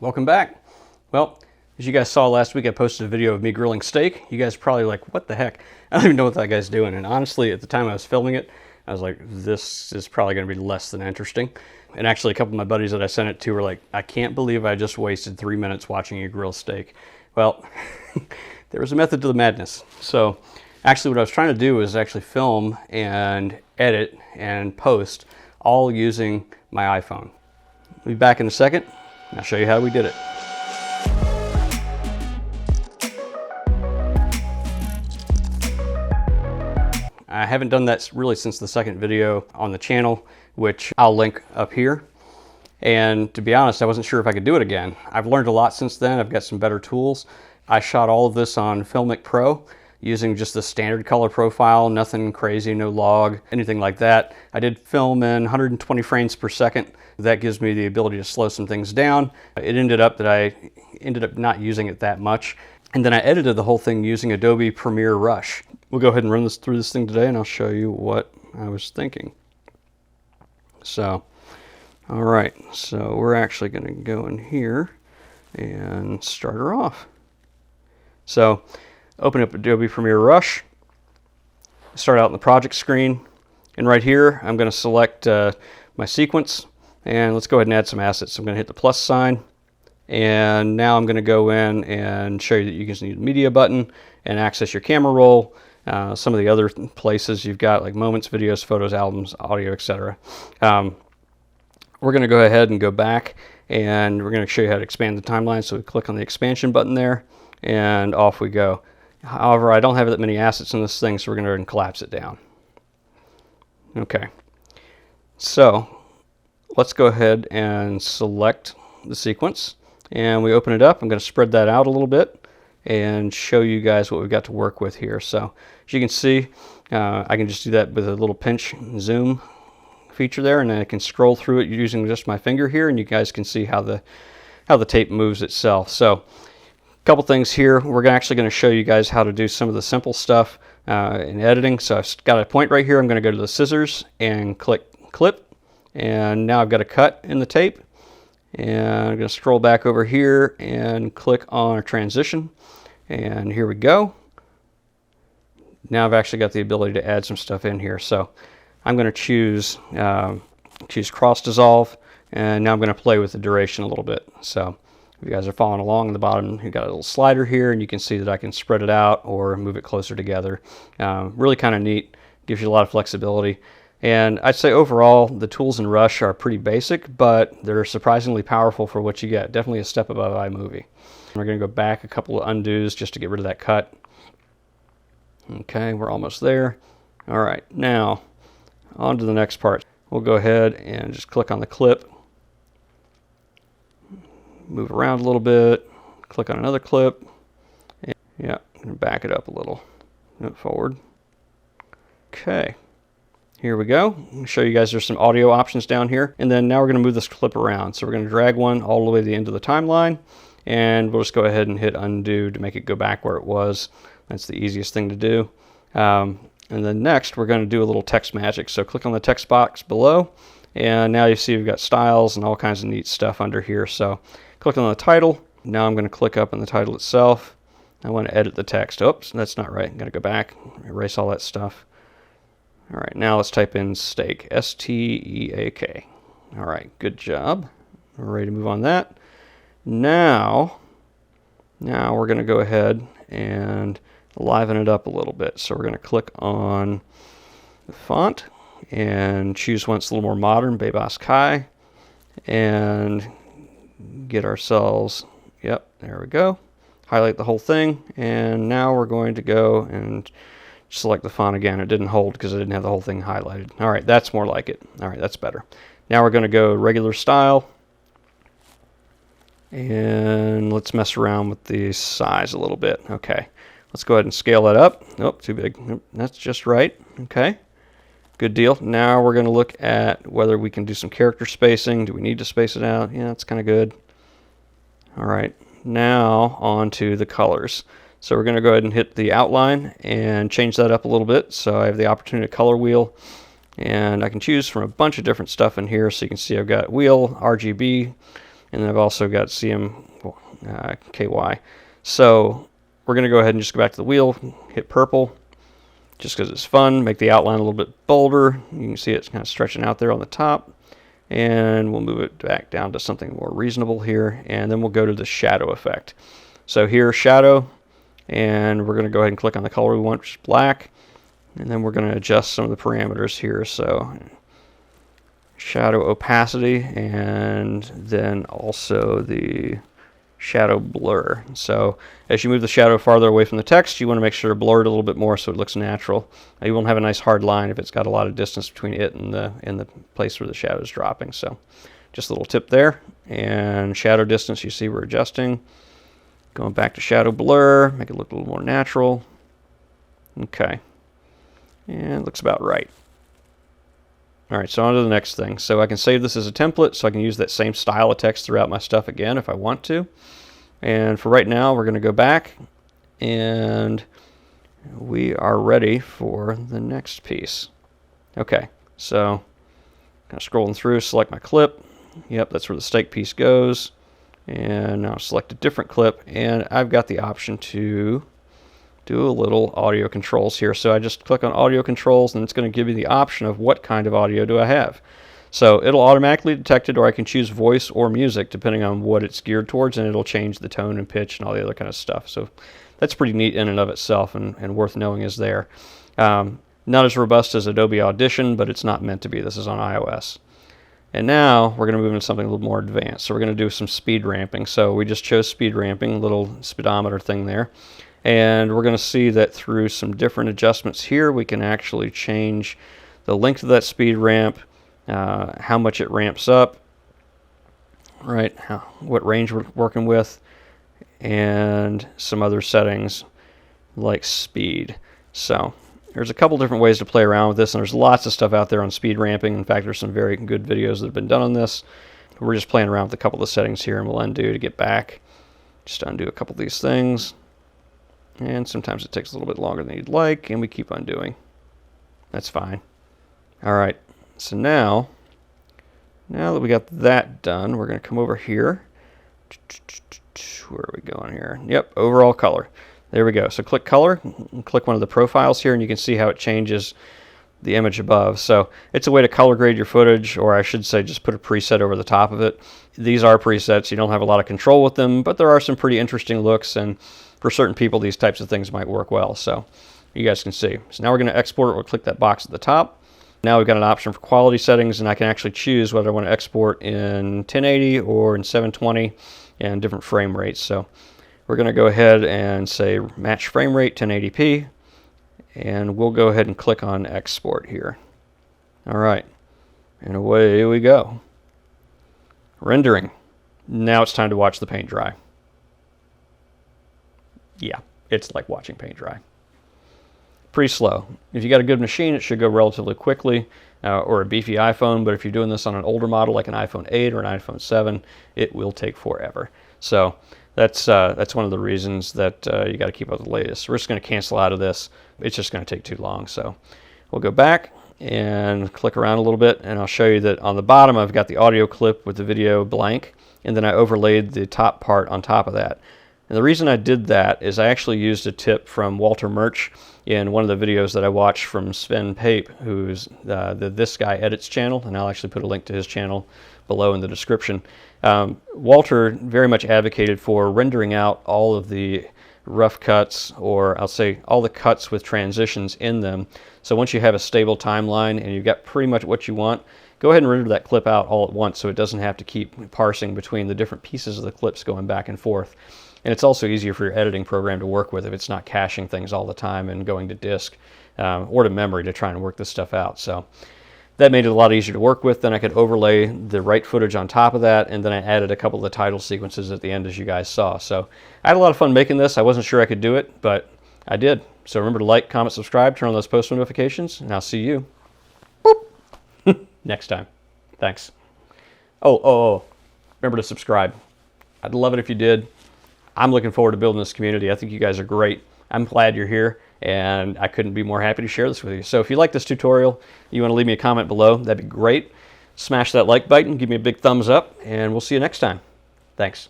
Welcome back. Well, as you guys saw last week, I posted a video of me grilling steak. You guys are probably like, what the heck? I don't even know what that guy's doing. And honestly, at the time I was filming it, I was like, this is probably going to be less than interesting. And actually, a couple of my buddies that I sent it to were like, I can't believe I just wasted 3 minutes watching you grill steak. Well, there was a method to the madness. So actually what I was trying to do was actually film and edit and post all using my iPhone. I'll be back in a second. I'll show you how we did it. I haven't done that really since the second video on the channel, which I'll link up here. And to be honest, I wasn't sure if I could do it again. I've learned a lot since then. I've got some better tools. I shot all of this on Filmic Pro using just the standard color profile, nothing crazy, no log, anything like that. I did film in 120 frames per second. That gives me the ability to slow some things down. It ended up that I ended up not using it that much. And then I edited the whole thing using Adobe Premiere Rush. We'll go ahead and run through this thing today and I'll show you what I was thinking. So, all right, so we're actually gonna go in here and start her off. So, open up Adobe Premiere Rush, start out in the project screen, and right here I'm going to select my sequence, and let's go ahead and add some assets. So I'm going to hit the plus sign, and now I'm going to go in and show you that you can use the media button and access your camera roll, some of the other places you've got like moments, videos, photos, albums, audio, etc. We're going to go ahead and go back, and we're going to show you how to expand the timeline. So we click on the expansion button there, and off we go. However, I don't have that many assets in this thing, so we're going to collapse it down. Okay, so let's go ahead and select the sequence, and we open it up. I'm going to spread that out a little bit and show you guys what we've got to work with here. So as you can see, I can just do that with a little pinch zoom feature there, and then I can scroll through it using just my finger here, and you guys can see how the tape moves itself. So couple things here. We're actually going to show you guys how to do some of the simple stuff in editing. So I've got a point right here. I'm going to go to the scissors and click clip, and now I've got a cut in the tape, and I'm going to scroll back over here and click on a transition, and here we go. Now I've actually got the ability to add some stuff in here. So I'm going to choose cross dissolve, and now I'm going to play with the duration a little bit. So if you guys are following along, in the bottom you've got a little slider here, and you can see that I can spread it out or move it closer together. Really kind of neat, gives you a lot of flexibility. And I'd say overall the tools in Rush are pretty basic, but they're surprisingly powerful for what you get. Definitely a step above iMovie. We're going to go back a couple of undos just to get rid of that cut. Okay, we're almost there. All right, now on to the next part. We'll go ahead and just click on the clip, move around a little bit, click on another clip, and yeah, back it up a little, move forward. Okay, here we go. I'll show you guys there's some audio options down here, and then now we're going to move this clip around. So we're going to drag one all the way to the end of the timeline, and we'll just go ahead and hit undo to make it go back where it was. That's the easiest thing to do. And then next we're going to do a little text magic. So click on the text box below, and now you see we've got styles and all kinds of neat stuff under here. So click on the title. Now I'm going to click up on the title itself. I want to edit the text. Oops, that's not right. I'm going to go back, erase all that stuff. All right, now let's type in steak, S-T-E-A-K. All right, good job. We're ready to move on that. Now we're going to go ahead and liven it up a little bit. So we're going to click on the font and choose one that's a little more modern, Bebas Kai, and get ourselves, yep, there we go. Highlight the whole thing, and now we're going to go and select the font again. It didn't hold because I didn't have the whole thing highlighted. All right, that's more like it. All right, that's better. Now we're going to go regular style, and let's mess around with the size a little bit. Okay, let's go ahead and scale that up. Oh, too big. Nope, that's just right. Okay, good deal. Now we're going to look at whether we can do some character spacing. Do we need to space it out? Yeah, that's kind of good. All right, now on to the colors. So we're going to go ahead and hit the outline and change that up a little bit. So I have the opportunity to color wheel, and I can choose from a bunch of different stuff in here. So you can see I've got wheel, RGB, and then I've also got CMKY. So we're going to go ahead and just go back to the wheel, hit purple, just because it's fun, make the outline a little bit bolder. You can see it's kind of stretching out there on the top. And we'll move it back down to something more reasonable here, and then we'll go to the shadow effect. So here, shadow, and we're going to go ahead and click on the color we want, which is black, and then we're going to adjust some of the parameters here. So shadow opacity, and then also the shadow blur. So as you move the shadow farther away from the text, you want to make sure to blur it a little bit more so it looks natural. You won't have a nice hard line if it's got a lot of distance between it and the place where the shadow is dropping. So just a little tip there. And shadow distance, you see we're adjusting. Going back to shadow blur, make it look a little more natural. Okay. And it looks about right. All right, so on to the next thing. So I can save this as a template, so I can use that same style of text throughout my stuff again if I want to. And for right now, we're going to go back, and we are ready for the next piece. Okay, so kind of scrolling through, select my clip. Yep, that's where the stake piece goes. And now select a different clip, and I've got the option to do a little audio controls here. So I just click on audio controls, and it's going to give me the option of what kind of audio do I have. So it'll automatically detect it, or I can choose voice or music depending on what it's geared towards, and it'll change the tone and pitch and all the other kind of stuff. So that's pretty neat in and of itself, and worth knowing is there. Not as robust as Adobe Audition, but it's not meant to be. This is on iOS. And now we're going to move into something a little more advanced. So we're going to do some speed ramping. So we just chose speed ramping, little speedometer thing there. And we're going to see that through some different adjustments here, we can actually change the length of that speed ramp, how much it ramps up, right? What range we're working with, and some other settings like speed. So there's a couple different ways to play around with this, and there's lots of stuff out there on speed ramping. In fact, there's some very good videos that have been done on this. We're just playing around with a couple of the settings here, and we'll undo to get back. Just undo a couple of these things. And sometimes it takes a little bit longer than you'd like, and we keep undoing. That's fine. All right, so now that we got that done, we're going to come over here. Where are we going here? Yep, overall color. There we go. So click color, and click one of the profiles here, and you can see how it changes the image above. So it's a way to color grade your footage, or I should say just put a preset over the top of it. These are presets. You don't have a lot of control with them, but there are some pretty interesting looks, and for certain people, these types of things might work well. So you guys can see. So now we're going to export it. We'll click that box at the top. Now we've got an option for quality settings, and I can actually choose whether I want to export in 1080 or in 720 and different frame rates. So we're going to go ahead and say match frame rate 1080p, and we'll go ahead and click on export here. All right, and away we go. Rendering. Now it's time to watch the paint dry. Yeah, it's like watching paint dry. Pretty slow. If you got a good machine, it should go relatively quickly, or a beefy iPhone, but if you're doing this on an older model like an iPhone 8 or an iPhone 7, it will take forever. So that's one of the reasons that you got to keep up with the latest. We're just going to cancel out of this. It's just going to take too long. So we'll go back and click around a little bit, and I'll show you that on the bottom I've got the audio clip with the video blank, and then I overlaid the top part on top of that. And the reason I did that is I actually used a tip from Walter Murch in one of the videos that I watched from Sven Pape, who's the This Guy Edits channel, and I'll actually put a link to his channel below in the description. Walter very much advocated for rendering out all of the rough cuts, or I'll say all the cuts with transitions in them. So once you have a stable timeline and you've got pretty much what you want, go ahead and render that clip out all at once so it doesn't have to keep parsing between the different pieces of the clips going back and forth. And it's also easier for your editing program to work with if it's not caching things all the time and going to disk or to memory to try and work this stuff out. So that made it a lot easier to work with. Then I could overlay the right footage on top of that, and then I added a couple of the title sequences at the end, as you guys saw. So I had a lot of fun making this. I wasn't sure I could do it, but I did. So remember to like, comment, subscribe, turn on those post notifications, and I'll see you next time. Thanks. Oh, remember to subscribe. I'd love it if you did. I'm looking forward to building this community. I think you guys are great. I'm glad you're here, and I couldn't be more happy to share this with you. So if you like this tutorial, you want to leave me a comment below, that'd be great. Smash that like button, give me a big thumbs up, and we'll see you next time. Thanks.